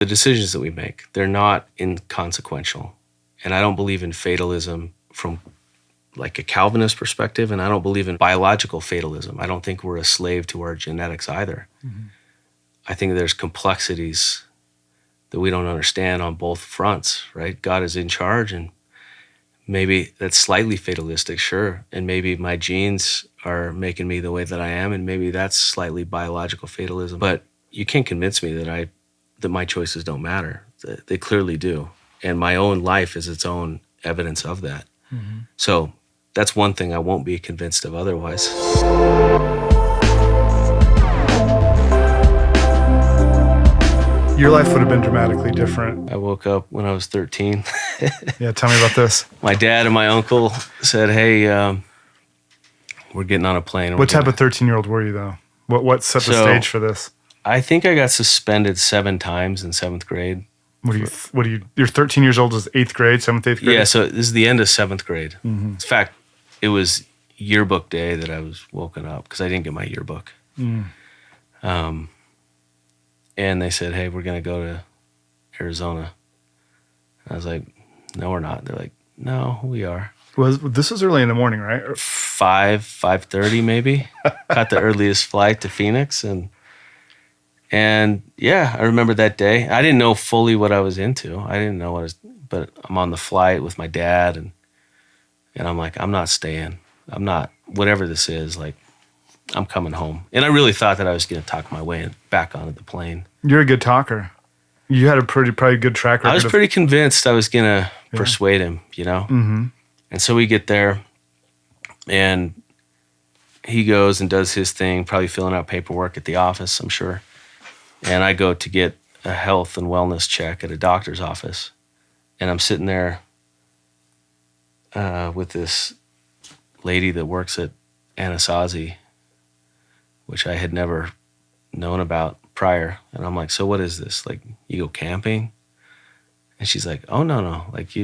The decisions that we make, they're not inconsequential. And I don't believe in fatalism from like a Calvinist perspective, and I don't believe in biological fatalism. I don't think we're a slave to our genetics either. Mm-hmm. I think there's complexities that we don't understand on both fronts, right? God is in charge, and maybe that's slightly fatalistic, sure. And maybe my genes are making me the way that I am, and maybe that's slightly biological fatalism. But you can't convince me that my choices don't matter. They clearly do. And my own life is its own evidence of that. Mm-hmm. So that's one thing I won't be convinced of otherwise. Your life would have been dramatically different. I woke up when I was 13. Yeah, tell me about this. My dad and my uncle said, hey, we're getting on a plane. What type of 13-year-old were you, though? What set the stage for this? I think I got suspended 7 times in 7th grade. You're 13 years old, is 8th grade, 7th, 8th grade? Yeah, so this is the end of 7th grade. Mm-hmm. In fact, it was yearbook day that I was woken up because I didn't get my yearbook. Mm. And they said, hey, we're going to go to Arizona. I was like, no, we're not. They're like, no, we are. This was early in the morning, right? 5:30 maybe. Caught the earliest flight to Phoenix. And yeah, I remember that day. I didn't know fully what I was into. I didn't know but I'm on the flight with my dad and I'm like, I'm not staying. I'm not, whatever this is, like, I'm coming home. And I really thought that I was going to talk my way back onto the plane. You're a good talker. You had probably good track record. I was pretty convinced I was going to persuade him, you know? Mm-hmm. And so we get there, and he goes and does his thing, probably filling out paperwork at the office, I'm sure. And I go to get a health and wellness check at a doctor's office. And I'm sitting there with this lady that works at Anasazi, which I had never known about prior. And I'm like, so what is this? Like, you go camping? And she's like, oh, no. Like,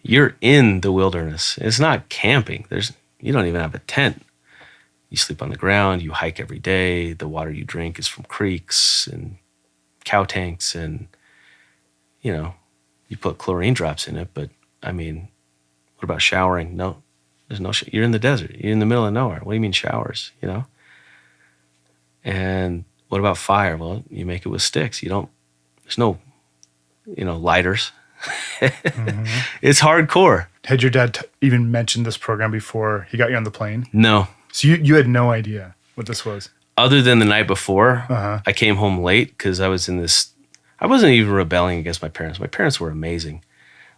you're in the wilderness. It's not camping. You don't even have a tent. You sleep on the ground. You hike every day. The water you drink is from creeks and cow tanks. And, you know, you put chlorine drops in it. But, I mean, what about showering? No, there's no you're in the desert. You're in the middle of nowhere. What do you mean showers, you know? And what about fire? Well, you make it with sticks. There's no, lighters. Mm-hmm. It's hardcore. Had your dad even mentioned this program before he got you on the plane? No. So you had no idea what this was? Other than the night before, I came home late because I was I wasn't even rebelling against my parents. My parents were amazing.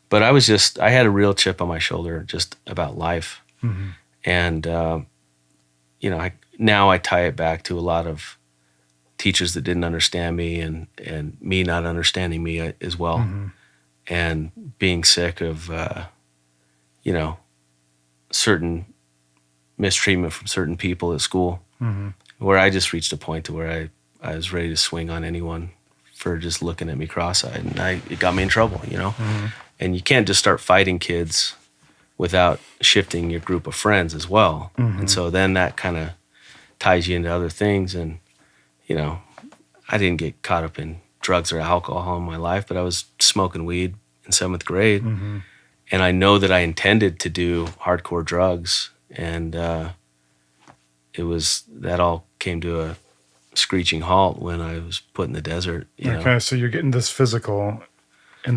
But I had a real chip on my shoulder just about life. Mm-hmm. And, now I tie it back to a lot of teachers that didn't understand me and me not understanding me as well. Mm-hmm. And being sick of, certain mistreatment from certain people at school, mm-hmm. where I just reached a point to where I was ready to swing on anyone for just looking at me cross-eyed. And it got me in trouble, Mm-hmm. And you can't just start fighting kids without shifting your group of friends as well. Mm-hmm. And so then that kind of ties you into other things. And, I didn't get caught up in drugs or alcohol in my life, but I was smoking weed in 7th grade. Mm-hmm. And I know that I intended to do hardcore drugs. And that all came to a screeching halt when I was put in the desert. Okay, so you're getting this physical.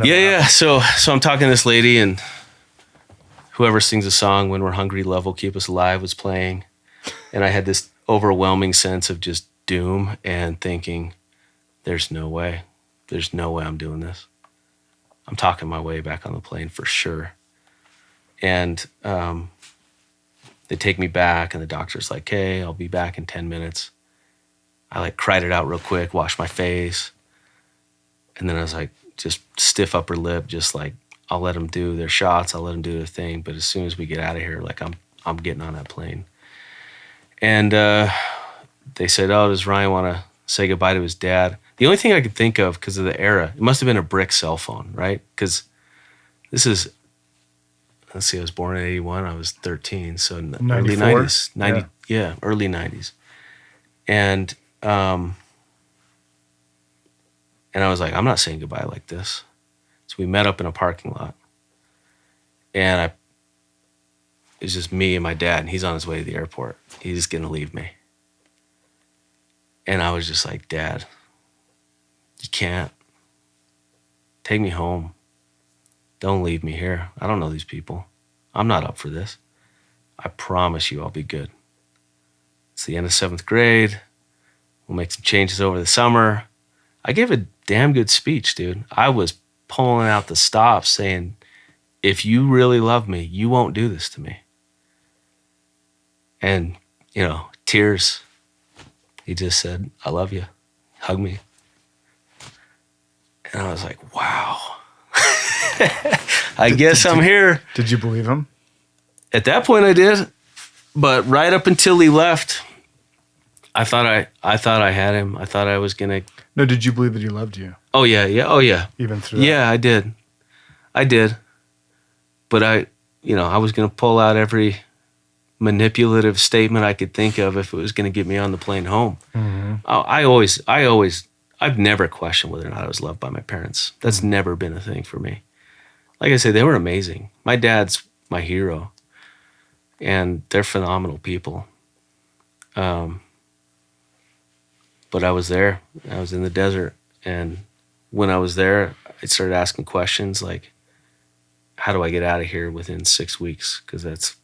Yeah. So I'm talking to this lady, and whoever sings a song, "When We're Hungry, Love Will Keep Us Alive," was playing. And I had this overwhelming sense of just doom and thinking, there's no way I'm doing this. I'm talking my way back on the plane for sure. And they take me back, and the doctor's like, hey, I'll be back in 10 minutes. I cried it out real quick, washed my face. And then I was like, just stiff upper lip, just like, I'll let them do their shots, I'll let them do their thing. But as soon as we get out of here, I'm getting on that plane. And they said, oh, does Ryan want to say goodbye to his dad? The only thing I could think of, because of the era, it must have been a brick cell phone, right? Because this is, let's see, I was born in 81, I was 13, so early 90s. Early 90s. And And I was like, I'm not saying goodbye like this. So we met up in a parking lot. And it was just me and my dad, and he's on his way to the airport. He's just going to leave me. And I was just like, Dad, you can't. Take me home. Don't leave me here. I don't know these people. I'm not up for this. I promise you I'll be good. It's the end of 7th grade. We'll make some changes over the summer. I gave a damn good speech, dude. I was pulling out the stops saying, if you really love me, you won't do this to me. And, tears. He just said, I love you. Hug me. And I was like, wow. I guess I'm here. Did you believe him? At that point I did. But right up until he left, I thought I had him. I thought I was going to. No, did you believe that he loved you? Oh, yeah. Oh, yeah. Even through that? Yeah, I did. But I was going to pull out every manipulative statement I could think of if it was going to get me on the plane home. Mm-hmm. I've never questioned whether or not I was loved by my parents. That's never been a thing for me. Like I said, they were amazing. My dad's my hero, and they're phenomenal people. But I was there. I was in the desert, and when I was there, I started asking questions like, how do I get out of here within 6 weeks? Because that's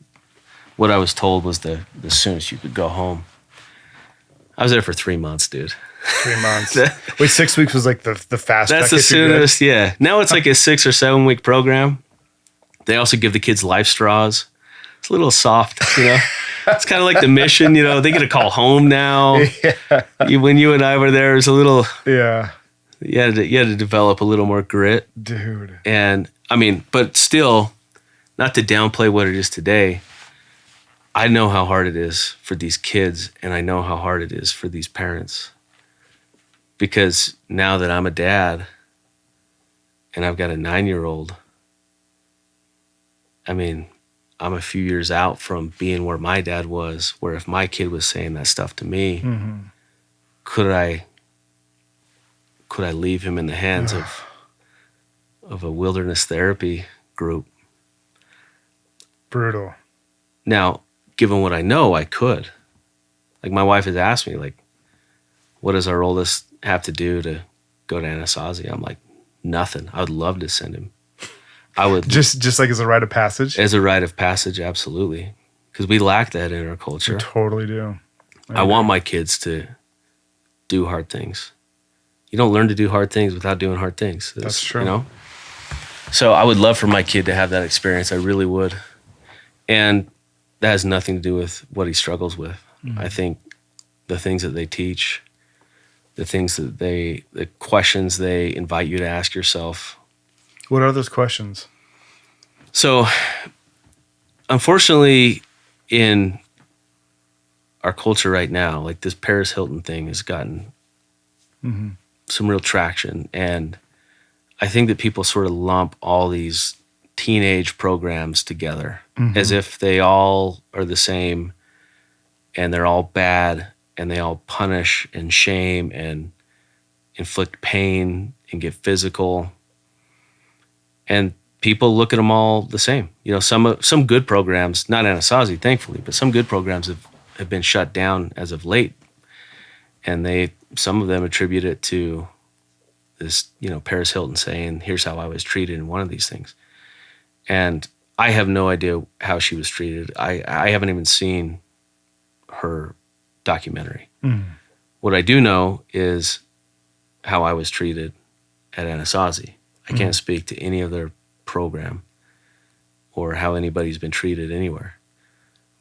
what I was told was the soonest you could go home. I was there for 3 months, dude. 3 months. Wait, 6 weeks was like the fast. That's the soonest, yeah. Now it's like a 6 or 7 week program. They also give the kids life straws. It's a little soft, It's kind of like the mission, They get a call home now. Yeah. When you and I were there, it was a little. Yeah. You had to develop a little more grit, dude. And but still, not to downplay what it is today. I know how hard it is for these kids, and I know how hard it is for these parents. Because now that I'm a dad, and I've got a 9-year-old, I'm a few years out from being where my dad was, where if my kid was saying that stuff to me, mm-hmm. could I leave him in the hands of a wilderness therapy group? Brutal. Now, given what I know, I could. Like, my wife has asked me, like, what does our oldest have to do to go to Anasazi? I'm like, nothing. I would love to send him. I would just like as a rite of passage. As a rite of passage, absolutely, because we lack that in our culture. We totally do. I want my kids to do hard things. You don't learn to do hard things without doing hard things. That's true. So I would love for my kid to have that experience. I really would, and that has nothing to do with what he struggles with. Mm-hmm. I think the things that they teach, the questions they invite you to ask yourself. What are those questions? So, unfortunately, in our culture right now, like this Paris Hilton thing has gotten mm-hmm. some real traction. And I think that people sort of lump all these teenage programs together mm-hmm. as if they all are the same and they're all bad and they all punish and shame and inflict pain and get physical. And people look at them all the same. Some good programs, not Anasazi, thankfully, but some good programs have been shut down as of late. And some of them attribute it to this, Paris Hilton saying, here's how I was treated in one of these things. And I have no idea how she was treated. I haven't even seen her documentary. Mm. What I do know is how I was treated at Anasazi. I can't speak to any other program or how anybody's been treated anywhere.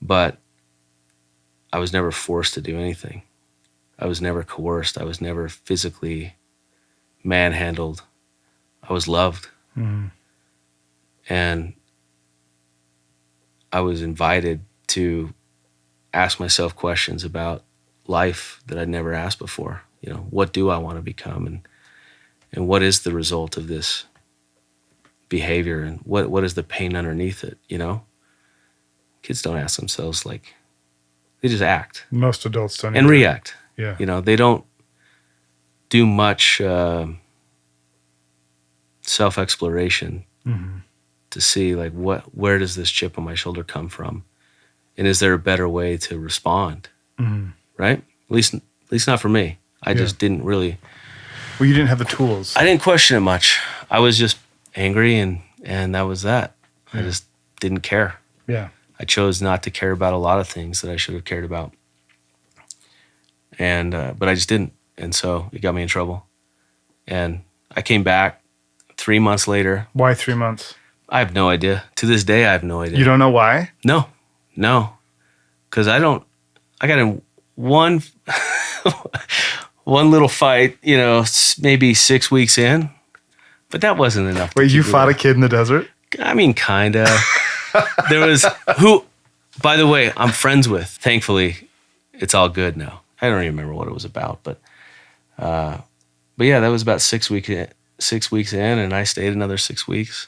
But I was never forced to do anything. I was never coerced. I was never physically manhandled. I was loved. Mm-hmm. And I was invited to ask myself questions about life that I'd never asked before. What do I want to become? And what is the result of this behavior, and what is the pain underneath it? Kids don't ask themselves, like, they just act. Most adults don't. And react. Yeah. They don't do much self-exploration to see like where does this chip on my shoulder come from, and is there a better way to respond? Right? At least not for me. I just didn't really. Well, you didn't have the tools. I didn't question it much. I was just angry, and that was that. I just didn't care. Yeah. I chose not to care about a lot of things that I should have cared about, and but I just didn't, and so it got me in trouble. And I came back 3 months later. Why 3 months? I have no idea. To this day, I have no idea. You don't know why? No. Because I got in one little fight, maybe 6 weeks in, but that wasn't enough. Wait, you fought a kid in the desert? I mean, kind of. There was who, by the way, I'm friends with. Thankfully, it's all good now. I don't even remember what it was about, but yeah, that was about 6 weeks in, and I stayed another 6 weeks.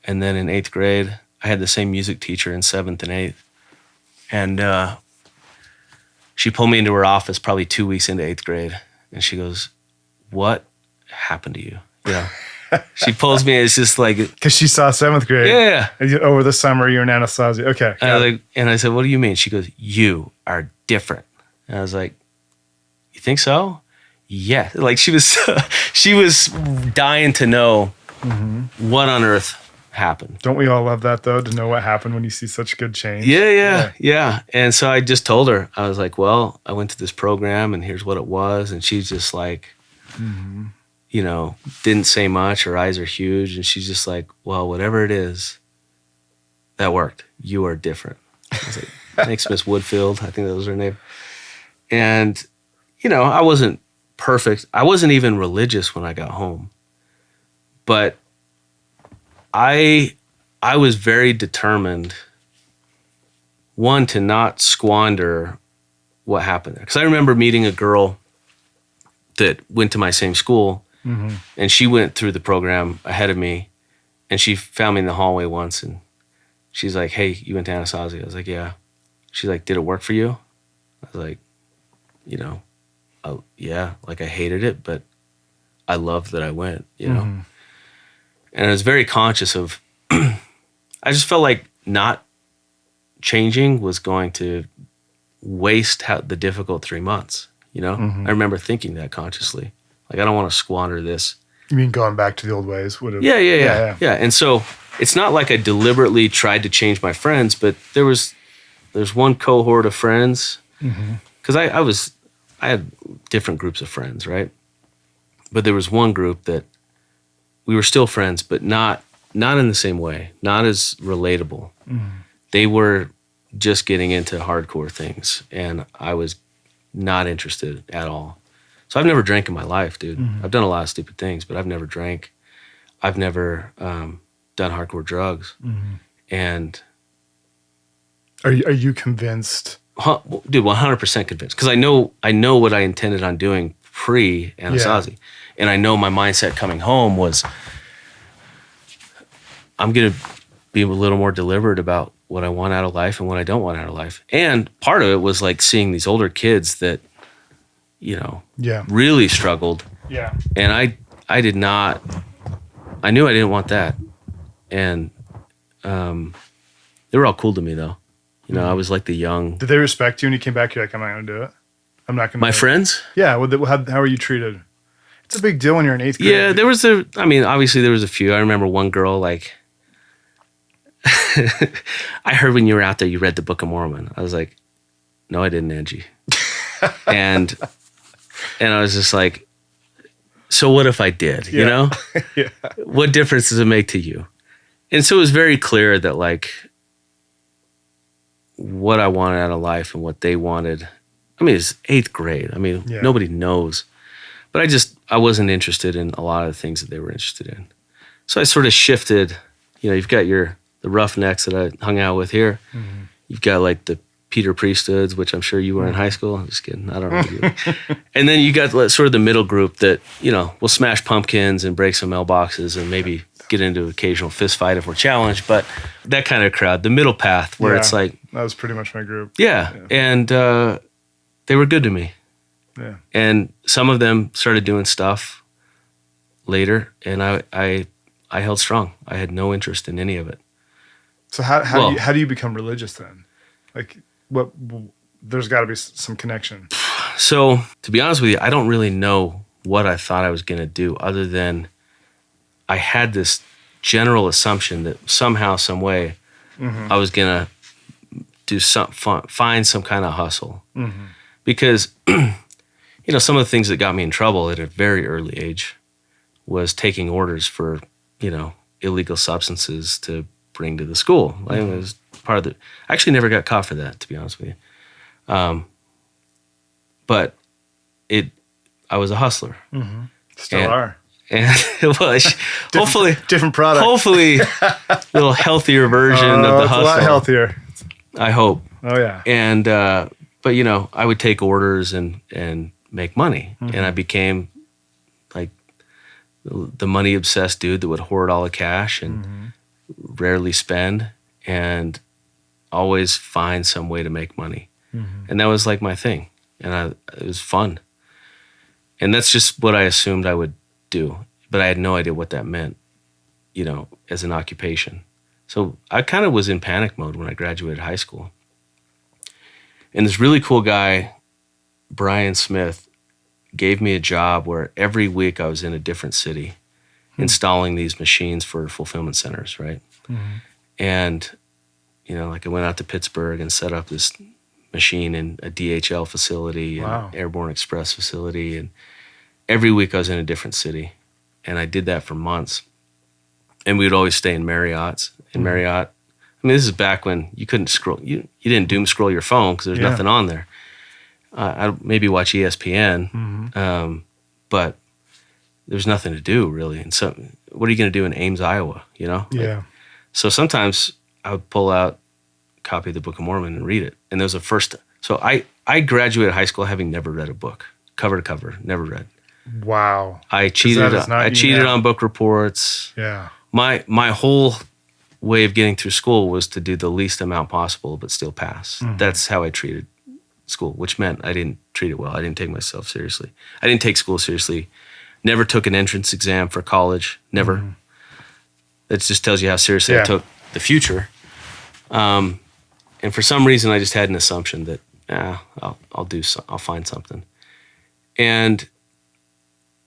And then in 8th grade, I had the same music teacher in 7th and 8th. And she pulled me into her office probably 2 weeks into 8th grade. And she goes, "What happened to you?" She pulls me, it's just like... Because she saw 7th grade. Yeah. Over the summer, you're in Anasazi. Okay. And I said, "What do you mean?" She goes, "You are different." And I was like, "You think so?" Yeah. Like she was dying to know what on earth happened. Don't we all love that, though, to know what happened when you see such good change? Yeah. And so I just told her, I was like, "Well, I went to this program and here's what it was." And she's just like, didn't say much. Her eyes are huge. And she's just like, "Well, whatever it is, that worked. You are different." I was like, "Thanks, Miss Woodfield." I think that was her name. And, I wasn't perfect. I wasn't even religious when I got home. But I was very determined, one, to not squander what happened there. Because I remember meeting a girl that went to my same school, and she went through the program ahead of me, and she found me in the hallway once, and she's like, "Hey, you went to Anasazi?" I was like, "Yeah." She's like, "Did it work for you?" I was like, yeah, like I hated it, but I loved that I went, And I was very conscious of, I just felt like not changing was going to waste the difficult 3 months, I remember thinking that consciously. Like, I don't want to squander this. You mean going back to the old ways? Yeah. And so it's not like I deliberately tried to change my friends, but there's one cohort of friends, because I had different groups of friends, right? But there was one group that we were still friends, but not in the same way, not as relatable. They were just getting into hardcore things, and I was not interested at all. So I've never drank in my life, dude. I've done a lot of stupid things, but I've never drank. I've never done hardcore drugs. And are you convinced? Dude, 100% convinced. Because I know what I intended on doing pre-Anasazi. And I know my mindset coming home was, I'm going to be a little more deliberate about what I want out of life and what I don't want out of life. And part of it was like seeing these older kids that, really struggled. Yeah. And I did not, I knew I didn't want that. And they were all cool to me, though. I was like the young. Did they respect you when you came back? You're like, I'm not going to do it. I'm not going to. My friends? Yeah. How are you treated? It's a big deal when you're in 8th grade. Yeah, obviously there was a few. I remember one girl, like, I heard when you were out there, you read the Book of Mormon. I was like, "No, I didn't, Angie." and I was just like, "So what if I did, Yeah. What difference does it make to you?" And so it was very clear that, like, what I wanted out of life and what they wanted. I mean, it's 8th grade. I mean, nobody knows. But I wasn't interested in a lot of the things that they were interested in. So I sort of shifted. You've got the roughnecks that I hung out with here. You've got like the Peter Priesthoods, which I'm sure you were in high school. I'm just kidding. I don't know. And then you got sort of the middle group that, will smash pumpkins and break some mailboxes and maybe get into an occasional fist fight if we're challenged. But that kind of crowd, the middle path where it's like. That was pretty much my group. Yeah. And they were good to me. Yeah. And some of them started doing stuff later, and I held strong. I had no interest in any of it. So how do you become religious then? Like what? There's got to be some connection. So to be honest with you, I don't really know what I thought I was going to do, other than I had this general assumption that somehow, some way, I was going to do find some kind of hustle. Because, some of the things that got me in trouble at a very early age was taking orders for, illegal substances to bring to the school. Like, it was part of I actually never got caught for that, to be honest with you. But I was a hustler. Still are. And well, hopefully different product. Hopefully, a little healthier version of the hustle. A lot healthier. I hope. Oh yeah. And but I would take orders and make money, and I became like the money obsessed dude that would hoard all the cash and rarely spend, and always find some way to make money. And that was like my thing, and it was fun. And that's just what I assumed I would do, but I had no idea what that meant, as an occupation. So I kind of was in panic mode when I graduated high school. And this really cool guy, Brian Smith, gave me a job where every week I was in a different city installing these machines for fulfillment centers, right? And, like I went out to Pittsburgh and set up this machine in a DHL facility and an Airborne Express facility. And every week I was in a different city. And I did that for months. And we would always stay in Marriott's. In Marriott, this is back when you couldn't scroll. You didn't doom scroll your phone because there's nothing on there. I'd maybe watch ESPN, but there's nothing to do really. And so, what are you going to do in Ames, Iowa? So sometimes I would pull out a copy of the Book of Mormon and read it. And there was a first. So I graduated high school having never read a book, cover to cover, never read. Wow. I cheated. I cheated on book reports. Yeah. My whole way of getting through school was to do the least amount possible but still pass. That's how I treated school, which meant I didn't treat it well. I didn't take myself seriously. I didn't take school seriously. Never took an entrance exam for college. Never. That just tells you how seriously I took the future. And for some reason, I just had an assumption that I'll find something. And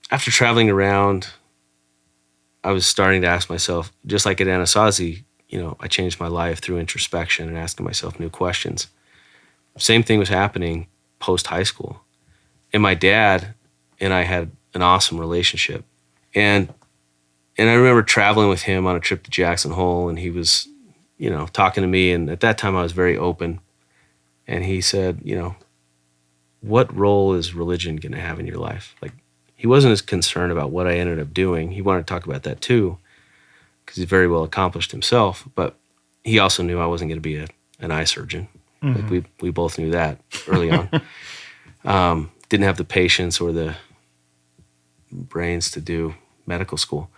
after traveling around, I was starting to ask myself, just like at Anasazi, I changed my life through introspection and asking myself new questions. Same thing was happening post high school. And my dad and I had an awesome relationship. And I remember traveling with him on a trip to Jackson Hole, and he was, talking to me. And at that time I was very open. And he said, what role is religion going to have in your life? Like, he wasn't as concerned about what I ended up doing. He wanted to talk about that too, because he's very well accomplished himself. But he also knew I wasn't going to be an eye surgeon. Like we both knew that early on. Didn't have the patience or the brains to do medical school.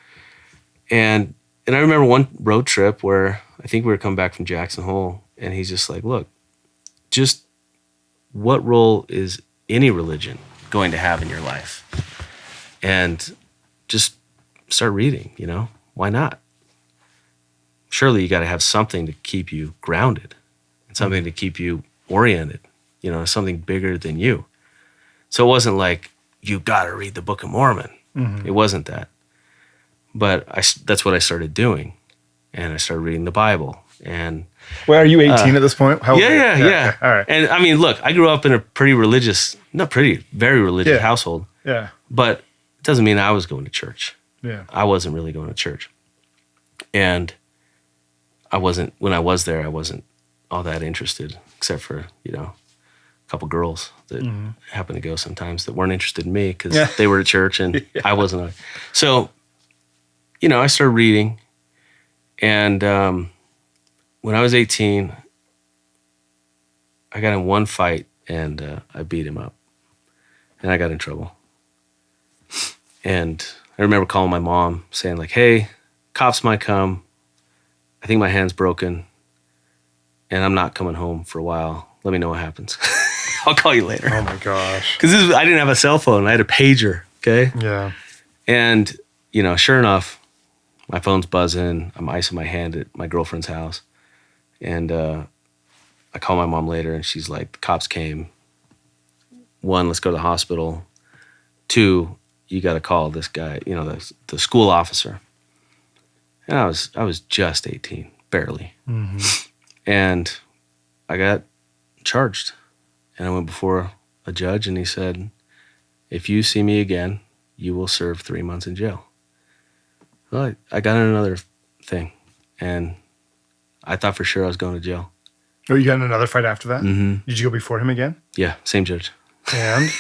And I remember one road trip where I think we were coming back from Jackson Hole, and he's just like, look, just what role is any religion going to have in your life? And just start reading, why not? Surely you got to have something to keep you grounded and something to keep you oriented, something bigger than you. So it wasn't like, you got to read the Book of Mormon. It wasn't that. But that's what I started doing. And I started reading the Bible. And well, are you 18 at this point? How old are you? Yeah. Okay. All right. And look, I grew up in a very religious household. Yeah. But it doesn't mean I was going to church. Yeah. I wasn't really going to church. And when I was there, I wasn't all that interested, except for, a couple girls that happened to go sometimes that weren't interested in me because they were at church and I wasn't. So, I started reading. And when I was 18, I got in one fight and I beat him up. And I got in trouble. And I remember calling my mom saying like, hey, cops might come. I think my hand's broken and I'm not coming home for a while. Let me know what happens. I'll call you later. Oh my gosh. Because I didn't have a cell phone. I had a pager, okay? Yeah. And sure enough, my phone's buzzing. I'm icing my hand at my girlfriend's house. And I call my mom later, and she's like, the cops came. 1, let's go to the hospital. 2, you got to call this guy, the school officer. And I was just 18, barely. Mm-hmm. And I got charged. And I went before a judge, and he said, if you see me again, you will serve 3 months in jail. Well, I got in another thing, and I thought for sure I was going to jail. Oh, you got in another fight after that? Mm-hmm. Did you go before him again? Yeah, same judge. And?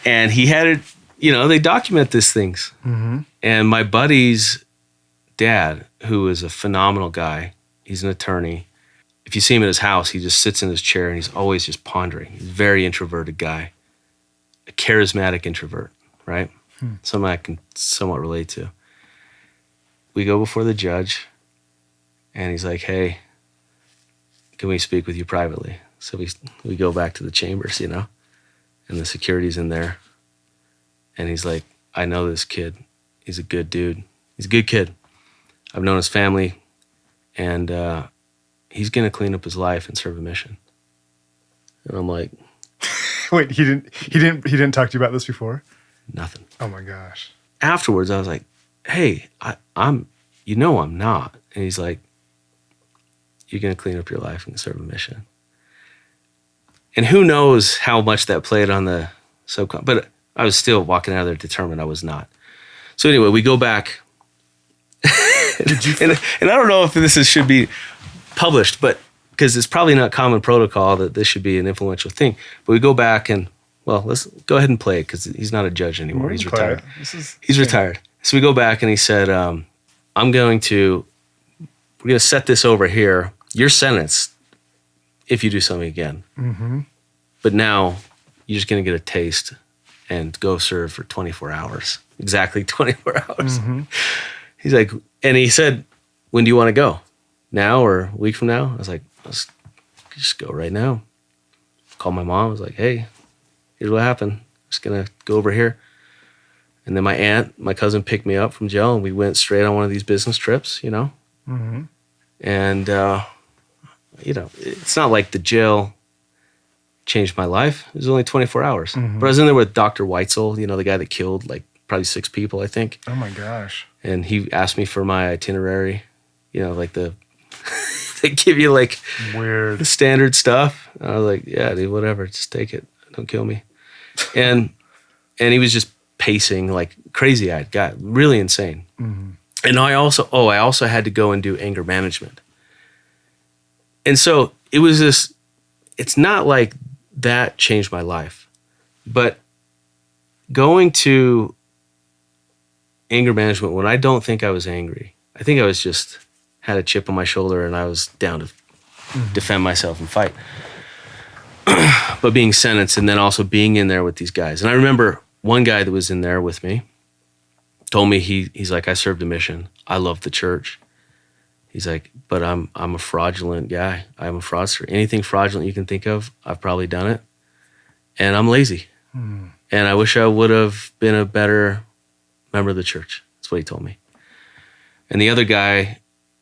And he had it, they document these things. Mm-hmm. And my buddy's dad, who is a phenomenal guy, he's an attorney. If you see him at his house, he just sits in his chair and he's always just pondering. He's a very introverted guy, a charismatic introvert, right? Something I can somewhat relate to. We go before the judge, and he's like, hey, can we speak with you privately? So we go back to the chambers, and the security's in there. And he's like, I know this kid. He's a good dude. He's a good kid. I've known his family, and he's going to clean up his life and serve a mission. And I'm like, wait, he didn't talk to you about this before? Nothing. Oh my gosh. Afterwards, I was like, hey, I'm not. And he's like, you're going to clean up your life and serve a mission. And who knows how much that played on the subconscious, but I was still walking out of there determined I was not. So anyway, we go back. and I don't know if this should be published, but because it's probably not common protocol that this should be an influential thing. But we go back and, well, let's go ahead and play it because he's not a judge anymore. He's retired. He's retired. So we go back and he said, we're going to set this over here. You're sentenced if you do something again. Mm-hmm. But now you're just going to get a taste and go serve for 24 hours. Exactly 24 hours. Mm-hmm. He's like, and he said, when do you want to go? Now or a week from now? I was like, let's just go right now. Call my mom. I was like, hey, here's what happened. I'm just going to go over here. And then my cousin picked me up from jail, and we went straight on one of these business trips, Mm-hmm. And, it's not like the jail changed my life. It was only 24 hours. Mm-hmm. But I was in there with Dr. Weitzel, the guy that killed probably 6 people, I think. Oh my gosh. And he asked me for my itinerary, they give you weird the standard stuff. And I was like, yeah, dude, whatever, just take it. Don't kill me. And he was just pacing like crazy-eyed guy, really insane. Mm-hmm. And I also had to go and do anger management. And so it was it's not like that changed my life, but going to anger management when I don't think I was angry, I think I was just had a chip on my shoulder and I was down to defend myself and fight. But being sentenced and then also being in there with these guys. And I remember one guy that was in there with me told me, he's like, I served a mission. I love the church. He's like, but I'm a fraudulent guy. I'm a fraudster. Anything fraudulent you can think of, I've probably done it. And I'm lazy. And I wish I would have been a better member of the church. That's what he told me. And the other guy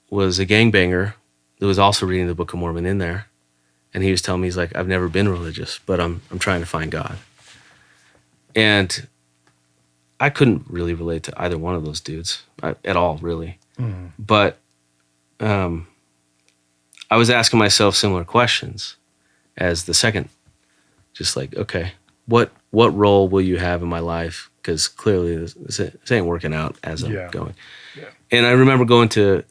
was a gangbanger that was also reading the Book of Mormon in there. And he was telling me, he's like, I've never been religious, but I'm trying to find God. And I couldn't really relate to either one of those dudes at all, really. But I was asking myself similar questions as the second. Just like, okay, what role will you have in my life? Because clearly this ain't working out as I'm going. Yeah. And I remember going to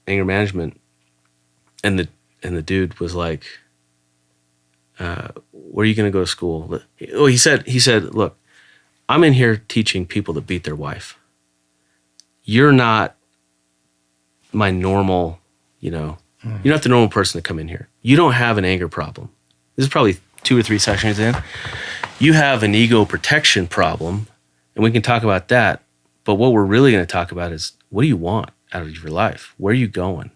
anger management, and the dude was like, where are you going to go to school? Oh, he said, look, I'm in here teaching people to beat their wife. You're not my normal, you're not the normal person to come in here. You don't have an anger problem. This is probably 2 or 3 sessions in. You have an ego protection problem, and we can talk about that. But what we're really going to talk about is, what do you want out of your life? Where are you going?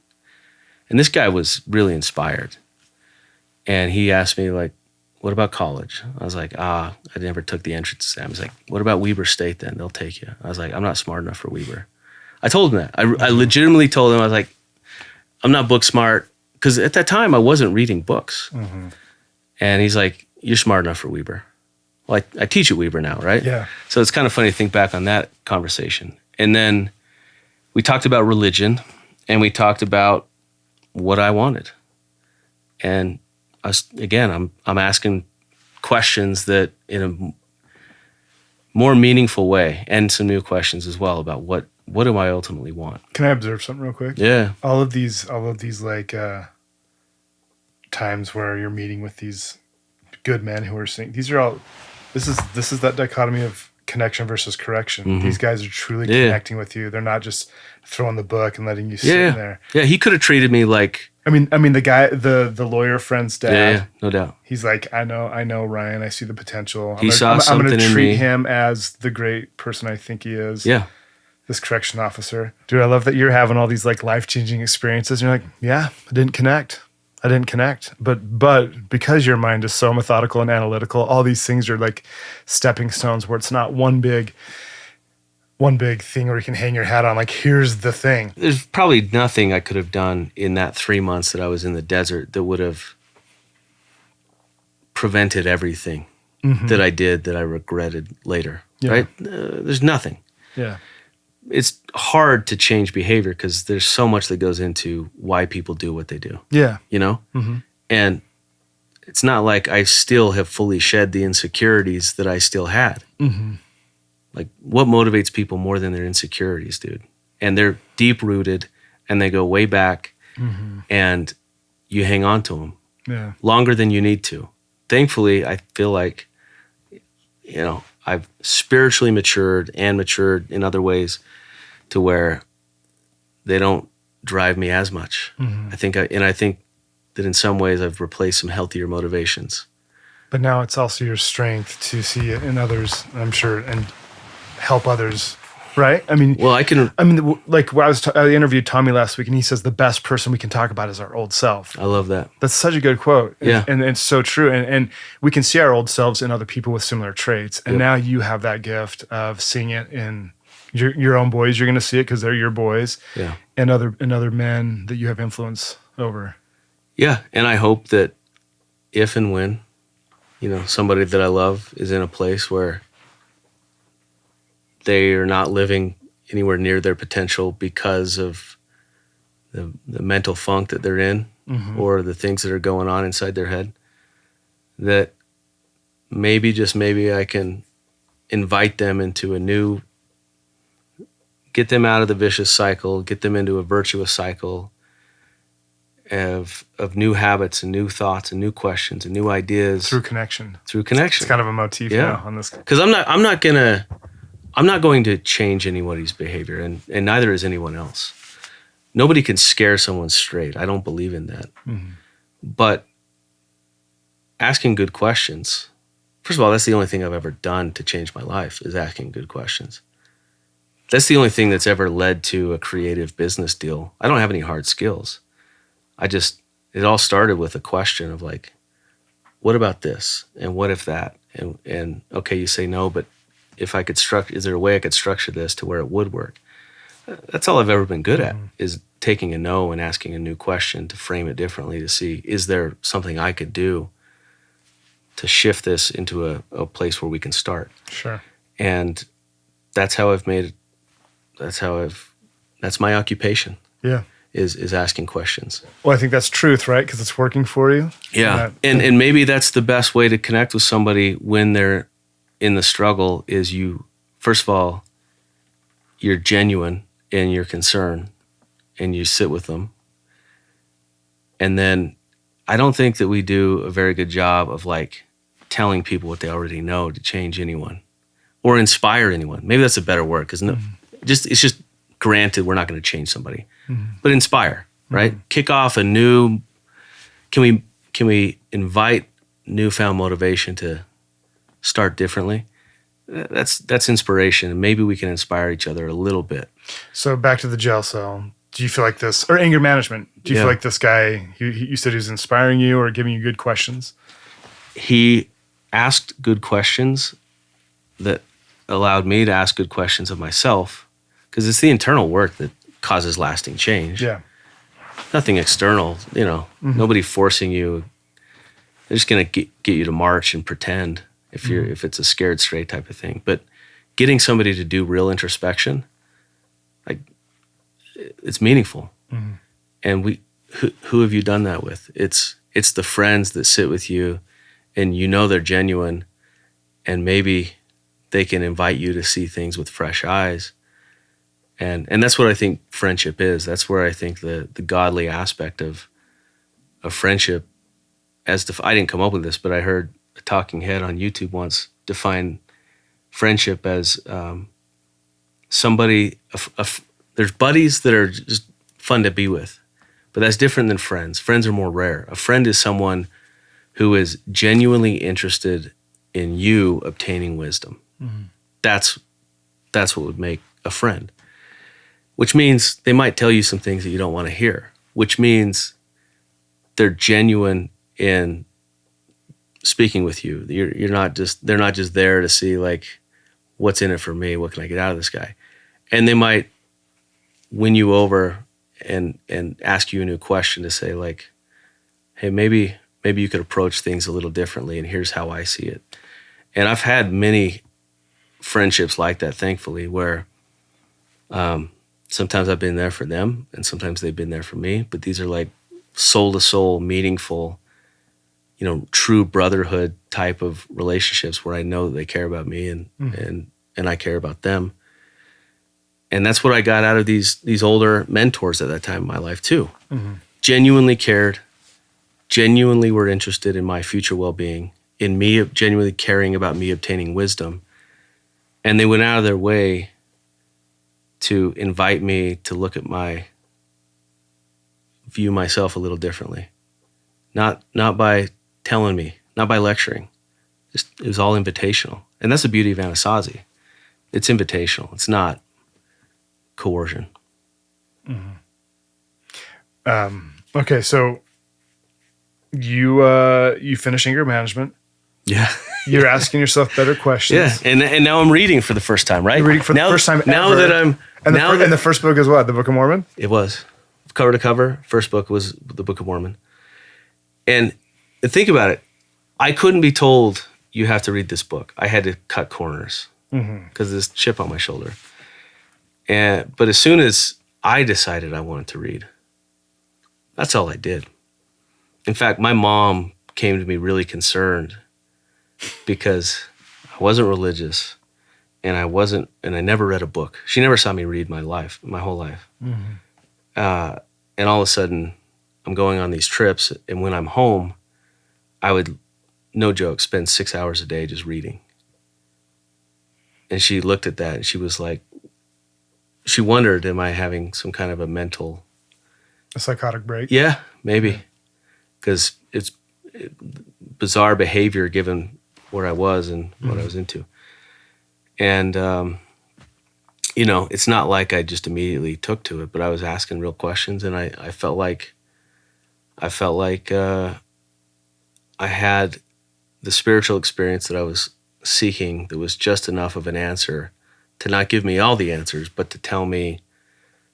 And this guy was really inspired. And he asked me, like, what about college? I was like, I never took the entrance exam. He's like, what about Weber State then? They'll take you. I was like, I'm not smart enough for Weber. I told him that. I legitimately told him, I was like, I'm not book smart. Because at that time, I wasn't reading books. Mm-hmm. And he's like, you're smart enough for Weber. Well, I teach at Weber now, right? Yeah. So it's kind of funny to think back on that conversation. And then we talked about religion, and we talked about what I wanted. And I'm asking questions that in a more meaningful way, and some new questions as well about what do I ultimately want. Can I observe something real quick? Yeah. All of these like times where you're meeting with these good men who are saying, these are all, this is that dichotomy of connection versus correction. Mm-hmm. These guys are truly connecting with you. They're not just throwing the book and letting you sit in there. Yeah, he could have treated me like, I mean, the guy, the lawyer friend's dad. Yeah, no doubt. He's like, I know Ryan. I see the potential. I'm going to treat him as the great person I think he is. Yeah. This correction officer. Dude, I love that you're having all these like life-changing experiences. And you're like, yeah, I didn't connect. But because your mind is so methodical and analytical, all these things are like stepping stones where it's not one big thing where you can hang your hat on, like, here's the thing. There's probably nothing I could have done in that 3 months that I was in the desert that would have prevented everything that I did that I regretted later, right? There's nothing. Yeah. It's hard to change behavior because there's so much that goes into why people do what they do. Yeah. You know? Mm-hmm. And it's not like I still have fully shed the insecurities that I still had. Mm-hmm. Like, what motivates people more than their insecurities, dude? And they're deep-rooted, and they go way back, and you hang on to them longer than you need to. Thankfully, I feel like, I've spiritually matured and matured in other ways to where they don't drive me as much. Mm-hmm. I think that in some ways I've replaced some healthier motivations. But now it's also your strength to see it in others, I'm sure, and help others, right? I mean, I interviewed Tommy last week, and he says the best person we can talk about is our old self. I love that. That's such a good quote. Yeah. And it's so true. And we can see our old selves in other people with similar traits. And now you have that gift of seeing it in your own boys. You're going to see it because they're your boys. Yeah. And other men that you have influence over. Yeah. And I hope that if and when, somebody that I love is in a place where they are not living anywhere near their potential because of the mental funk that they're in or the things that are going on inside their head, that maybe, just maybe, I can invite them into get them out of the vicious cycle, get them into a virtuous cycle of new habits and new thoughts and new questions and new ideas. Through connection. It's kind of a motif now on this. Because I'm not going to change anybody's behavior, and neither is anyone else. Nobody can scare someone straight. I don't believe in that. Mm-hmm. But asking good questions, first of all, that's the only thing I've ever done to change my life, is asking good questions. That's the only thing that's ever led to a creative business deal. I don't have any hard skills. It all started with a question of like, what about this? And what if that? And okay, you say no, but if I could is there a way I could structure this to where it would work? That's all I've ever been good at, is taking a no and asking a new question to frame it differently, to see, is there something I could do to shift this into a place where we can start? Sure. And that's how I've made it. That's my occupation. Yeah. Is asking questions. Well, I think that's truth, right? Because it's working for you. Yeah. And maybe that's the best way to connect with somebody when they're in the struggle, is first of all, you're genuine in your concern and you sit with them. And then I don't think that we do a very good job of like telling people what they already know to change anyone or inspire anyone. Maybe that's a better word, because it's just granted we're not going to change somebody, but inspire, right? Kick off a new. Can we invite newfound motivation to start differently? That's inspiration, and maybe we can inspire each other a little bit. So back to the jail cell. Do you feel like this, or anger management? Do you feel like this guy? You said he was inspiring you or giving you good questions? he asked good questions that allowed me to ask good questions of myself, because it's the internal work that causes lasting change. Yeah. Nothing external, nobody forcing you. They're just going to get you to march and pretend if it's a scared straight type of thing. But getting somebody to do real introspection, like, it's meaningful. Mm-hmm. And who have you done that with? It's the friends that sit with you and they're genuine, and maybe they can invite you to see things with fresh eyes. And that's what I think friendship is. That's where I think the godly aspect of friendship, I didn't come up with this, but I heard a talking head on YouTube once define friendship as somebody, there's buddies that are just fun to be with, but that's different than friends. Friends are more rare. A friend is someone who is genuinely interested in you obtaining wisdom. Mm-hmm. That's what would make a friend, which means they might tell you some things that you don't want to hear, which means they're genuine in speaking with you. They're not just there to see, like, what's in it for me? What can I get out of this guy? And they might win you over and ask you a new question to say, like, hey, maybe you could approach things a little differently, and here's how I see it. And I've had many friendships like that, thankfully, where sometimes I've been there for them and sometimes they've been there for me, but these are like soul to soul, meaningful, true brotherhood type of relationships where I know that they care about me and I care about them. And that's what I got out of these older mentors at that time in my life too. Mm-hmm. Genuinely cared, genuinely were interested in my future well-being, in me genuinely caring about me obtaining wisdom. And they went out of their way to invite me to look at view myself a little differently. Not by telling me, not by lecturing. It was all invitational. And that's the beauty of Anasazi. It's invitational. It's not coercion. Mm-hmm. Okay, so you finish anger management. Yeah. You're asking yourself better questions. Yeah, and now I'm reading for the first time, right? You're reading for the first time ever. Now that I'm... And the first book is what? The Book of Mormon? It was. Cover to cover, first book was the Book of Mormon. And think about it. I couldn't be told, you have to read this book. I had to cut corners because of this chip on my shoulder. But as soon as I decided I wanted to read, that's all I did. In fact, my mom came to me really concerned because I wasn't religious and I never read a book. She never saw me read my whole life. Mm-hmm. And all of a sudden, I'm going on these trips, and when I'm home, I would, no joke, spend 6 hours a day just reading. And she looked at that, and she was like, she wondered, am I having some kind of a psychotic break? Yeah, maybe. Because it's bizarre behavior given where I was and what I was into. And, it's not like I just immediately took to it, but I was asking real questions, and I felt like I had the spiritual experience that I was seeking that was just enough of an answer to not give me all the answers, but to tell me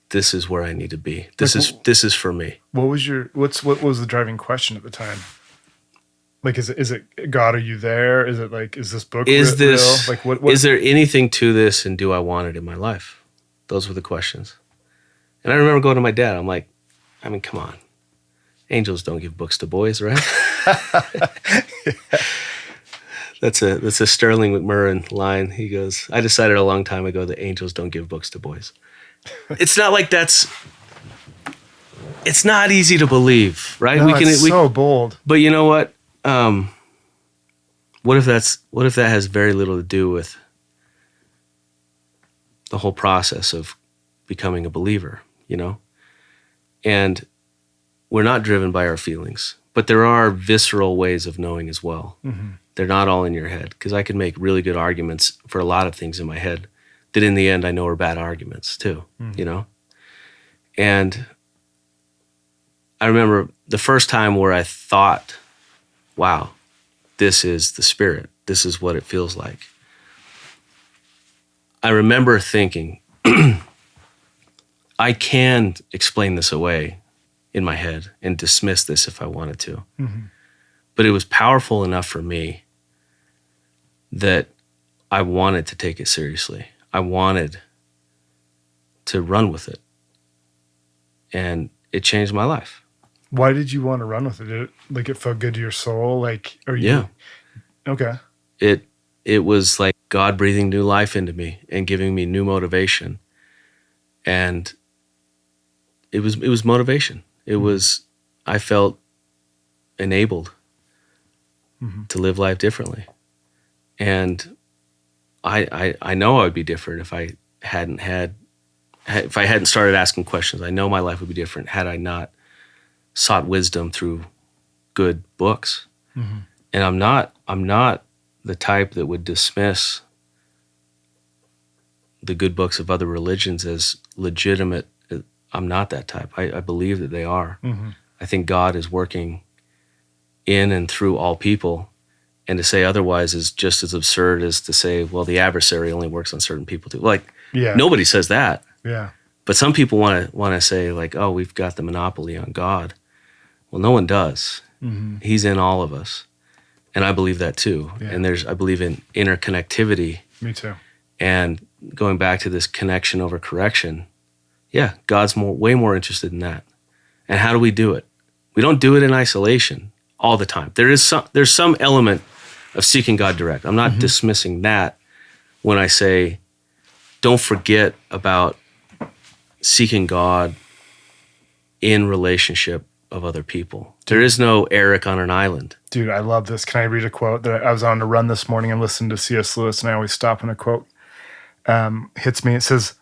this is where I need to be. This is for me. What was the driving question at the time? Like, is it God? Are you there? Is it like, is this book real? Like, what? Is there anything to this, and do I want it in my life? Those were the questions. And I remember going to my dad. I'm like, I mean, come on, angels don't give books to boys, right? Yeah. That's a Sterling McMurrin line. He goes, I decided a long time ago that angels don't give books to boys. It's not like it's not easy to believe, right? No, it's so bold. But you know what? What if that has very little to do with the whole process of becoming a believer, And we're not driven by our feelings, but there are visceral ways of knowing as well. Mm-hmm. They're not all in your head, because I can make really good arguments for a lot of things in my head that in the end I know are bad arguments too, And I remember the first time where I thought, wow, this is the Spirit. This is what it feels like. I remember thinking, I can explain this away in my head and dismiss this if I wanted to. Mm-hmm. But it was powerful enough for me that I wanted to take it seriously. I wanted to run with it. And it changed my life. Why did you want to run with it? Did it felt good to your soul? Yeah. Okay. It was like God breathing new life into me and giving me new motivation. And it was motivation. It was, I felt enabled to live life differently. And I know I would be different if I hadn't started asking questions. I know my life would be different had I not sought wisdom through good books. Mm-hmm. And I'm not the type that would dismiss the good books of other religions as legitimate. I'm not that type. I believe that they are. Mm-hmm. I think God is working in and through all people. And to say otherwise is just as absurd as to say, well, the adversary only works on certain people too. Nobody says that. Yeah. But some people want to say oh, we've got the monopoly on God. Well, no one does. Mm-hmm. He's in all of us. And I believe that too. Yeah. And I believe in interconnectivity. Me too. And going back to this connection over correction, yeah, God's way more interested in that. And how do we do it? We don't do it in isolation all the time. There's some element of seeking God direct. I'm not dismissing that when I say, don't forget about seeking God in relationship of other people. There is no Eric on an island. Dude, I love this. Can I read a quote that I was on a run this morning and listened to C.S. Lewis, and I always stop when a quote hits me. It says,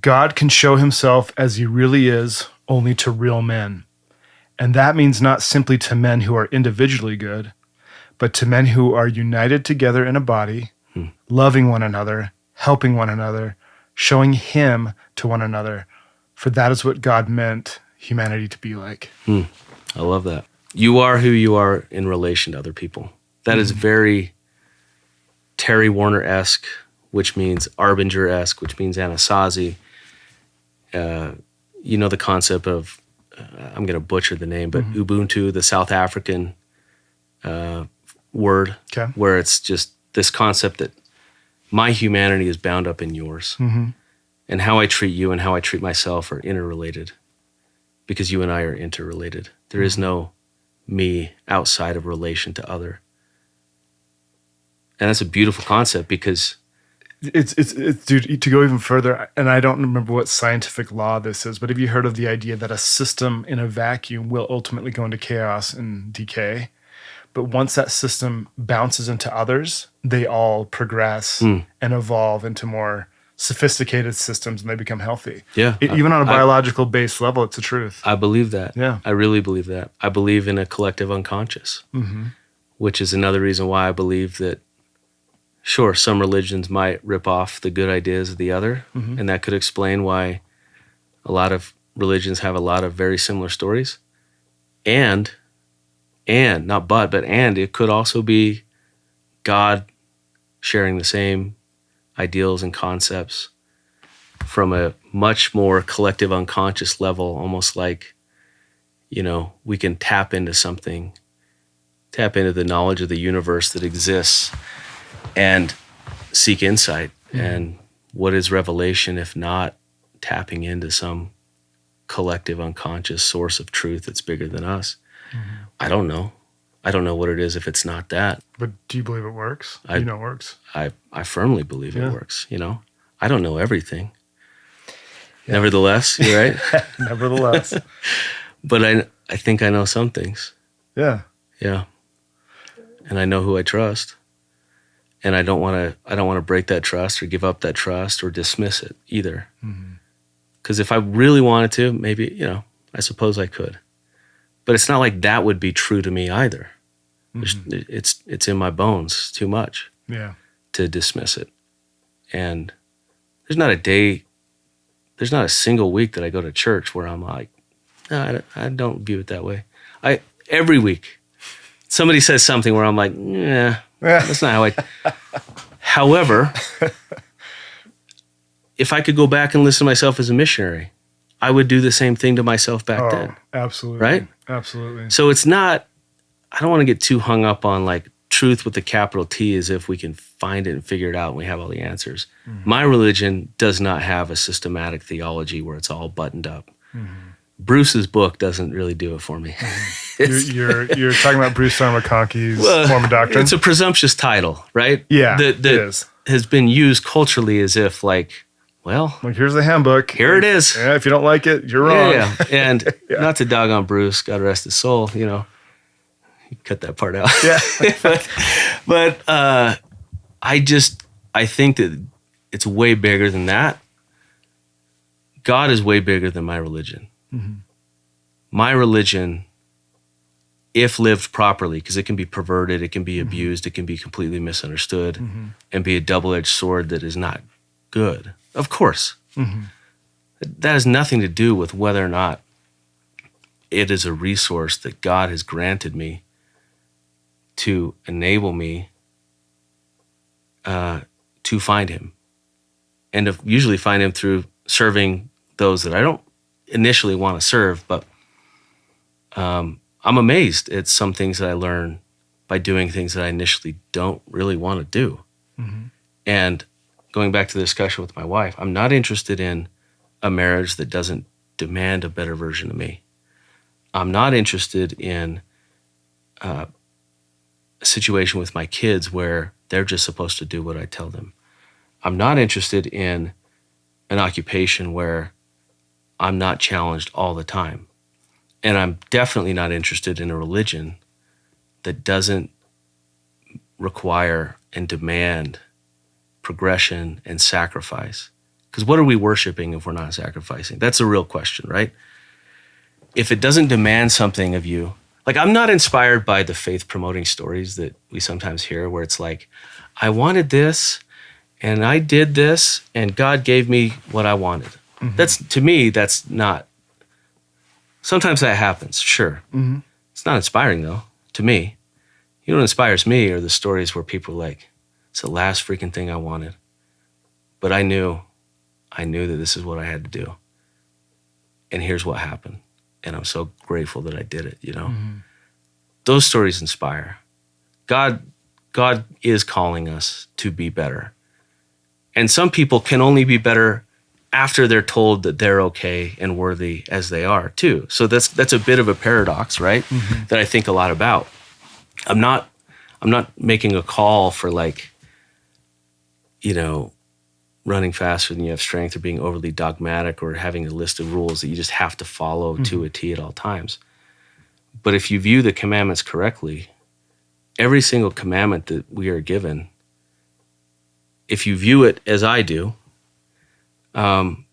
God can show himself as he really is only to real men. And that means not simply to men who are individually good, but to men who are united together in a body, loving one another, helping one another, showing him to one another. For that is what God meant humanity to be like. I love that. You are who you are in relation to other people. That is very Terry Warner-esque, which means Arbinger-esque, which means Anasazi. The concept of, I'm going to butcher the name, but Ubuntu, the South African word, where it's just this concept that my humanity is bound up in yours. Mm-hmm. And how I treat you and how I treat myself are interrelated because you and I are interrelated. There is no me outside of relation to other. And that's a beautiful concept because it's dude, to go even further, and I don't remember what scientific law this is, but have you heard of the idea that a system in a vacuum will ultimately go into chaos and decay? But once that system bounces into others, they all progress and evolve into more sophisticated systems, and they become healthy. Yeah. Even on a biological based level, it's the truth. I believe that. Yeah. I really believe that. I believe in a collective unconscious, which is another reason why I believe that, sure, some religions might rip off the good ideas of the other, and that could explain why a lot of religions have a lot of very similar stories. And it could also be God sharing the same ideals and concepts from a much more collective unconscious level, almost like, we can tap into something, tap into the knowledge of the universe that exists and seek insight. And what is revelation if not tapping into some collective unconscious source of truth that's bigger than us? I don't know. I don't know what it is if it's not that. But do you believe it works? It works. I firmly believe it works, I don't know everything. Yeah. Nevertheless, you're right? Nevertheless. But I think I know some things. Yeah. Yeah. And I know who I trust. And I don't want to break that trust or give up that trust or dismiss it either. Because if I really wanted to, maybe, I suppose I could. But it's not like that would be true to me either. It's in my bones too much to dismiss it. And there's not a single week that I go to church where I'm like, no, I don't view it that way. Every week somebody says something where I'm like, yeah, that's not how I. However, if I could go back and listen to myself as a missionary, I would do the same thing to myself back then. Absolutely. Right? Absolutely. So it's not, I don't want to get too hung up on like truth with the capital T as if we can find it and figure it out and we have all the answers. Mm-hmm. My religion does not have a systematic theology where it's all buttoned up. Mm-hmm. Bruce's book doesn't really do it for me. Mm-hmm. you're talking about Bruce McConkie's Mormon Doctrine? It's a presumptuous title, right? Yeah, it is. Has been used culturally as if like, well, here's the handbook. Here it is. Yeah, if you don't like it, you're wrong. Yeah. And not to dog on Bruce, God rest his soul, you know, cut that part out. Yeah. but I think that it's way bigger than that. God is way bigger than my religion. Mm-hmm. My religion, if lived properly, because it can be perverted, it can be abused, it can be completely misunderstood, and be a double-edged sword that is not good. Of course. Mm-hmm. That has nothing to do with whether or not it is a resource that God has granted me to enable me to find him. And to usually find him through serving those that I don't initially want to serve, but I'm amazed at some things that I learn by doing things that I initially don't really want to do. Mm-hmm. And going back to the discussion with my wife, I'm not interested in a marriage that doesn't demand a better version of me. I'm not interested in a situation with my kids where they're just supposed to do what I tell them. I'm not interested in an occupation where I'm not challenged all the time. And I'm definitely not interested in a religion that doesn't require and demand progression and sacrifice. Because what are we worshiping if we're not sacrificing? That's a real question, right? If it doesn't demand something of you, like I'm not inspired by the faith promoting stories that we sometimes hear where it's like, I wanted this and I did this and God gave me what I wanted. Mm-hmm. That's, to me, that's not, sometimes that happens, sure. Mm-hmm. It's not inspiring though, to me. You know what inspires me are the stories where people are like, it's the last freaking thing I wanted. But I knew that this is what I had to do. And here's what happened. And I'm so grateful that I did it, you know? Mm-hmm. Those stories inspire. God is calling us to be better. And some people can only be better after they're told that they're okay and worthy as they are too. So that's a bit of a paradox, right? Mm-hmm. That I think a lot about. I'm not making a call for like, you know, running faster than you have strength or being overly dogmatic or having a list of rules that you just have to follow to a T at all times. But if you view the commandments correctly, every single commandment that we are given, if you view it as I do, and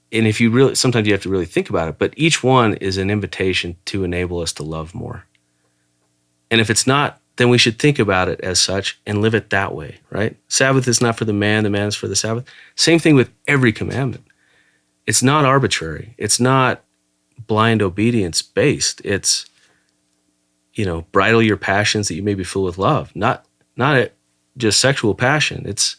if you really, sometimes you have to really think about it, but each one is an invitation to enable us to love more. And if it's not, then we should think about it as such and live it that way, right? Sabbath is not for the man is for the Sabbath. Same thing with every commandment. It's not arbitrary. It's not blind obedience based. It's, you know, bridle your passions that you may be filled with love. Not just sexual passion. It's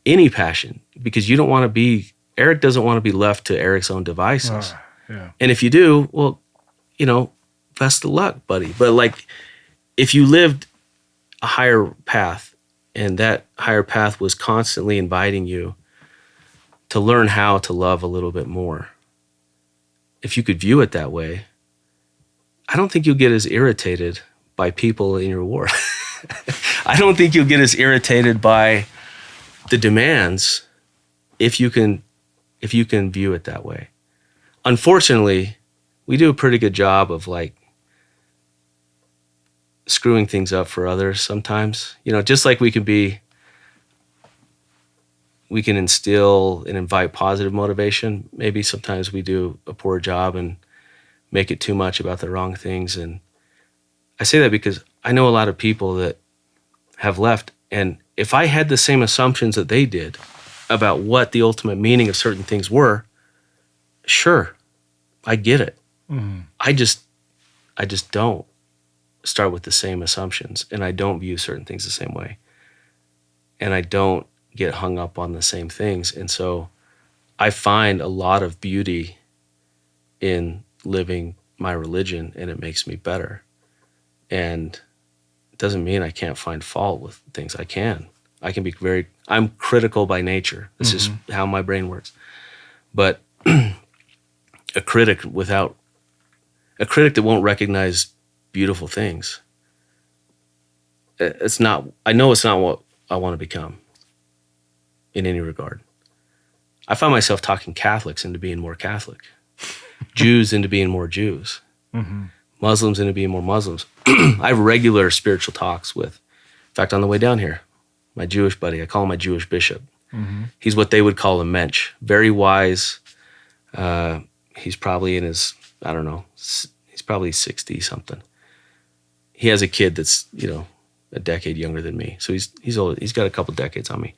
any passion, because you don't want to be, Eric doesn't want to be left to Eric's own devices. Yeah. And if you do, well, you know, best of luck, buddy. But like, if you lived a higher path and that higher path was constantly inviting you to learn how to love a little bit more, if you could view it that way, I don't think you'll get as irritated by people in your ward. I don't think you'll get as irritated by the demands if you can view it that way. Unfortunately, we do a pretty good job of like screwing things up for others sometimes. You know, just like we can instill and invite positive motivation, maybe sometimes we do a poor job and make it too much about the wrong things. And I say that because I know a lot of people that have left, and if I had the same assumptions that they did about what the ultimate meaning of certain things were, sure, I get it. Mm-hmm. I just don't. start with the same assumptions, and I don't view certain things the same way, and I don't get hung up on the same things. And so I find a lot of beauty in living my religion, and it makes me better. And it doesn't mean I can't find fault with things. I can be I'm critical by nature. This is how my brain works. But a critic that won't recognize beautiful things, I know it's not what I want to become in any regard. I find myself talking Catholics into being more Catholic, Jews into being more Jews, Muslims into being more Muslims. I have regular spiritual talks with, in fact, on the way down here, my Jewish buddy, I call him my Jewish bishop. He's what they would call a mensch, very wise. He's probably in his, I don't know, he's probably 60 something. He has a kid that's, a decade younger than me. So he's old. He's got a couple decades on me,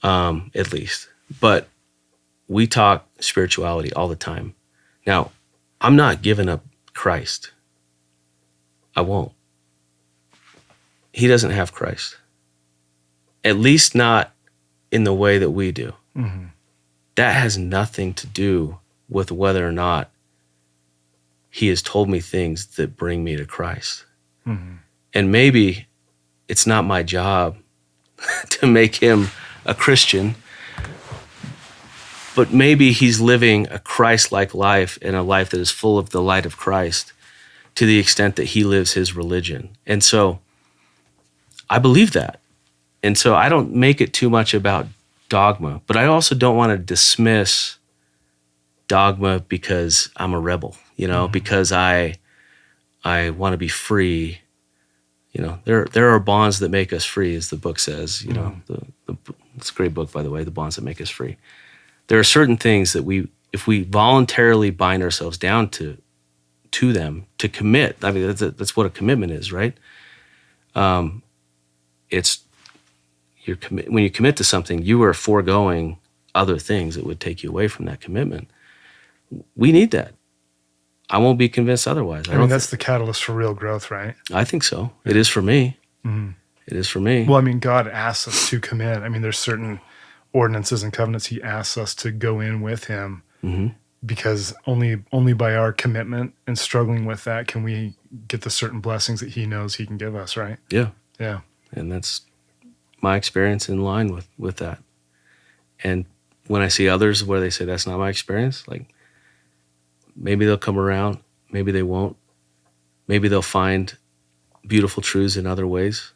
at least. But we talk spirituality all the time. Now, I'm not giving up Christ. I won't. He doesn't have Christ. At least not in the way that we do. That has nothing to do with whether or not he has told me things that bring me to Christ. And maybe it's not my job to make him a Christian, but maybe he's living a Christ-like life and a life that is full of the light of Christ to the extent that he lives his religion. And so I believe that. And so I don't make it too much about dogma, but I also don't want to dismiss dogma because I'm a rebel, because I want to be free. There are bonds that make us free, as the book says. It's a great book, by the way, The Bonds That Make Us Free. There are certain things that if we voluntarily bind ourselves down to them, to commit. I mean, that's what a commitment is, right? It's when you commit to something, you are foregoing other things that would take you away from that commitment. We need that. I won't be convinced otherwise. I mean, that's the catalyst for real growth, right? I think so. It is for me. It is for me. Well, I mean, God asks us to commit. I mean, there's certain ordinances and covenants he asks us to go in with him because only by our commitment and struggling with that can we get the certain blessings that he knows he can give us, right? Yeah. Yeah. And that's my experience in line with that. And when I see others where they say that's not my experience, like maybe they'll come around, maybe they won't. Maybe they'll find beautiful truths in other ways.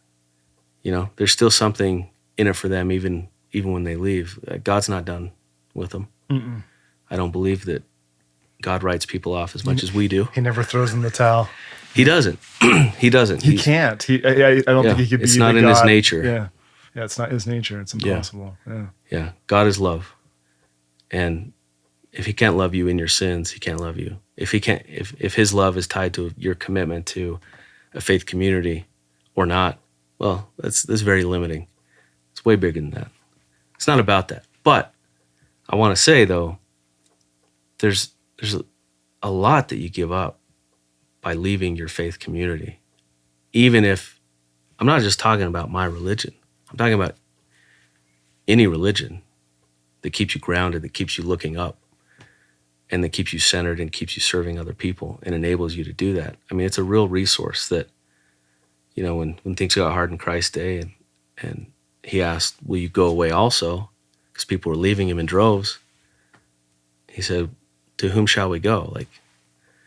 There's still something in it for them even when they leave. God's not done with them. I don't believe that God writes people off as much as we do. He never throws in the towel. He doesn't. He doesn't. He can't. I don't think he could be. It's not in his nature. Yeah. Yeah, it's not his nature. It's impossible. Yeah. God is love. And if he can't love you in your sins, he can't love you. If his love is tied to your commitment to a faith community or not, well, that's very limiting. It's way bigger than that. It's not about that. But I want to say, though, there's a lot that you give up by leaving your faith community. Even if, I'm not just talking about my religion. I'm talking about any religion that keeps you grounded, that keeps you looking up, and that keeps you centered and keeps you serving other people and enables you to do that. I mean, it's a real resource that, when things got hard in Christ's day and he asked, will you go away also? Because people were leaving him in droves. He said, to whom shall we go?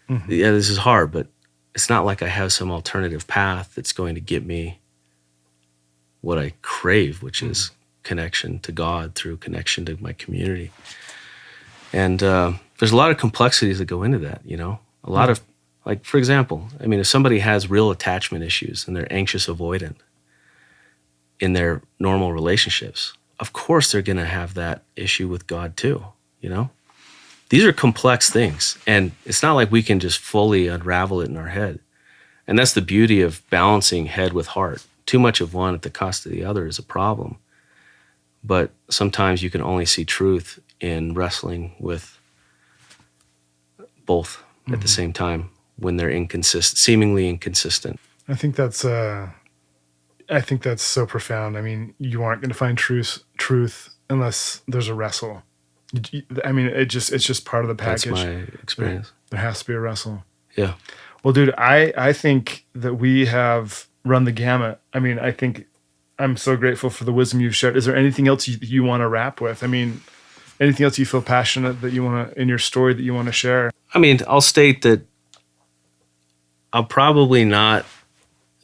Yeah, this is hard, but it's not like I have some alternative path that's going to get me what I crave, which is connection to God through connection to my community. And there's a lot of complexities that go into that, a lot of, for example, I mean, if somebody has real attachment issues and they're anxious avoidant in their normal relationships, of course they're going to have that issue with God too, These are complex things, and it's not like we can just fully unravel it in our head. And that's the beauty of balancing head with heart. Too much of one at the cost of the other is a problem. But sometimes you can only see truth in wrestling with both at the same time when they're seemingly inconsistent. I think that's so profound. I mean, you aren't going to find truth unless there's a wrestle. I mean, it's just part of the package. That's my experience. There has to be a wrestle. Yeah. Well, dude, I think that we have run the gamut. I mean, I think I'm so grateful for the wisdom you've shared. Is there anything else you want to wrap with? I mean, anything else you feel passionate that you want to, in your story, that you want to share? I mean, I'll state that I'm probably not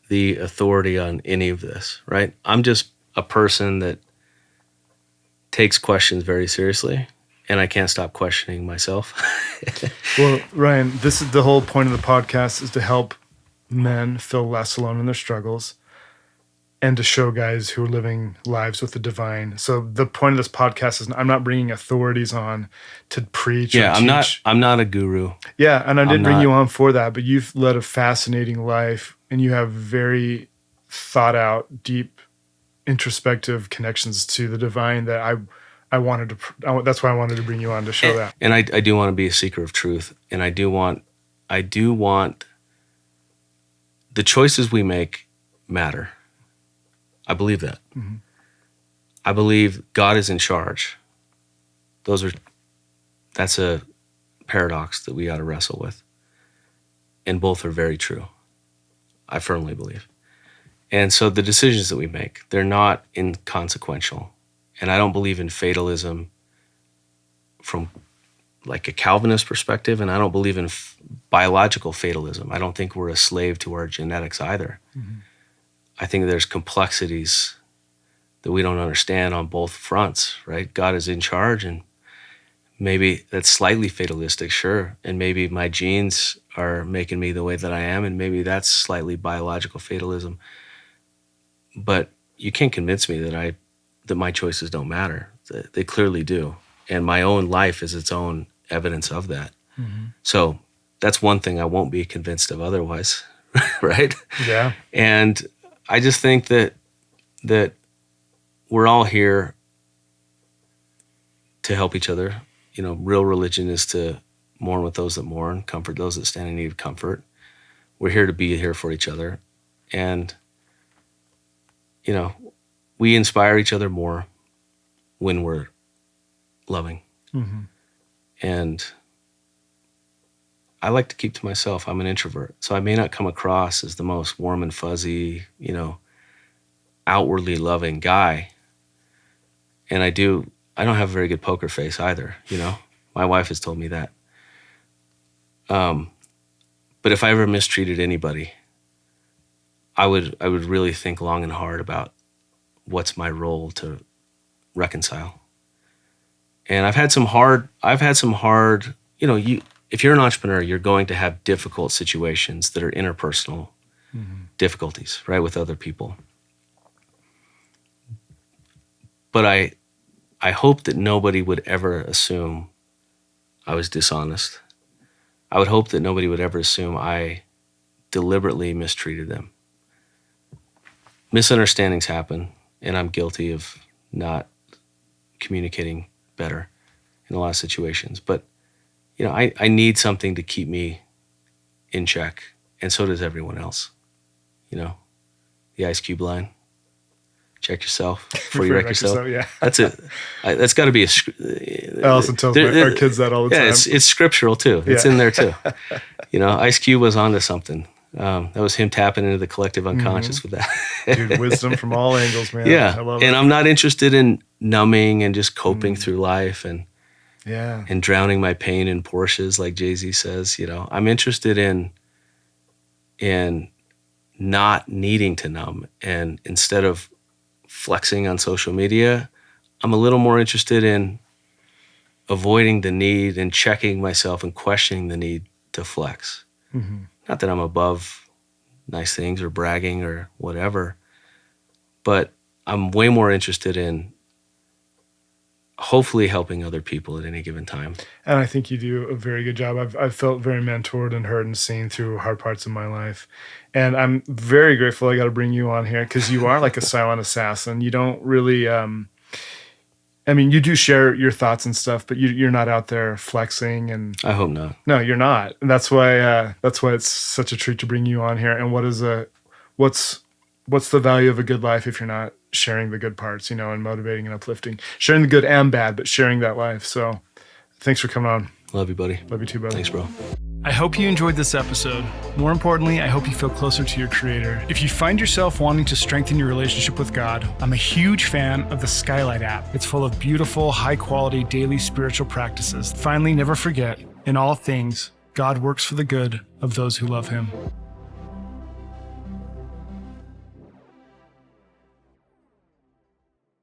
the authority on any of this, right? I'm just a person that takes questions very seriously, and I can't stop questioning myself. Well, Ryan, this is the whole point of the podcast, is to help men feel less alone in their struggles and to show guys who are living lives with the divine. So the point of this podcast is I'm not bringing authorities on to preach or teach. I'm not a guru. Yeah, and I didn't bring you on for that, but you've led a fascinating life and you have very thought out, deep, introspective connections to the divine that that's why I wanted to bring you on to show that. And I do want to be a seeker of truth, and I do want the choices we make matter. I believe that. Mm-hmm. I believe God is in charge. That's a paradox that we got to wrestle with. And both are very true. I firmly believe. And so the decisions that we make, they're not inconsequential. And I don't believe in fatalism from like a Calvinist perspective, and I don't believe in biological fatalism. I don't think we're a slave to our genetics either. Mm-hmm. I think there's complexities that we don't understand on both fronts, right? God is in charge, and maybe that's slightly fatalistic, sure. And maybe my genes are making me the way that I am, and maybe that's slightly biological fatalism. But you can't convince me that my choices don't matter. They clearly do. And my own life is its own evidence of that. Mm-hmm. So that's one thing I won't be convinced of otherwise, right? Yeah. And I just think that we're all here to help each other. You know, real religion is to mourn with those that mourn, comfort those that stand in need of comfort. We're here to be here for each other. And, you know, we inspire each other more when we're loving. Mm-hmm. And I like to keep to myself. I'm an introvert, so I may not come across as the most warm and fuzzy, you know, outwardly loving guy. And I don't have a very good poker face either, you know. My wife has told me that. But if I ever mistreated anybody, I would really think long and hard about what's my role to reconcile. And I've had some hard, you know, if you're an entrepreneur, you're going to have difficult situations that are interpersonal mm-hmm. difficulties, right, with other people. But I hope that nobody would ever assume I was dishonest. I would hope that nobody would ever assume I deliberately mistreated them. Misunderstandings happen, and I'm guilty of not communicating better in a lot of situations. But, you know, I need something to keep me in check, and so does everyone else. You know, the Ice Cube line. Check yourself before you wreck yourself. Yeah. That's it. That's got to be Allison tells our kids that all the time. Yeah, it's scriptural too. It's in there too. You know, Ice Cube was onto something. That was him tapping into the collective unconscious mm-hmm. with that. Dude, wisdom from all angles, man. Yeah. I love and it. I'm not interested in numbing and just coping through life and drowning my pain in Porsches, like Jay-Z says. You know, I'm interested in not needing to numb, and instead of flexing on social media, I'm a little more interested in avoiding the need and checking myself and questioning the need to flex. Mm-hmm. Not that I'm above nice things or bragging or whatever, but I'm way more interested in hopefully helping other people at any given time. And I think you do a very good job. I've felt very mentored and heard and seen through hard parts of my life. And I'm very grateful I got to bring you on here because you are like a silent assassin. You don't really, I mean, you do share your thoughts and stuff, but you're not out there flexing. And I hope not. No, you're not. And that's why it's such a treat to bring you on here. And what is a what's the value of a good life if you're not sharing the good parts, and motivating and uplifting, sharing the good and bad, but sharing that life. So thanks for coming on. Love you, buddy. Love you too, buddy. Thanks, bro. I hope you enjoyed this episode. More importantly, I hope you feel closer to your Creator. If you find yourself wanting to strengthen your relationship with God, I'm a huge fan of the Skylight app. It's full of beautiful, high-quality daily spiritual practices. Finally, never forget, in all things, God works for the good of those who love Him.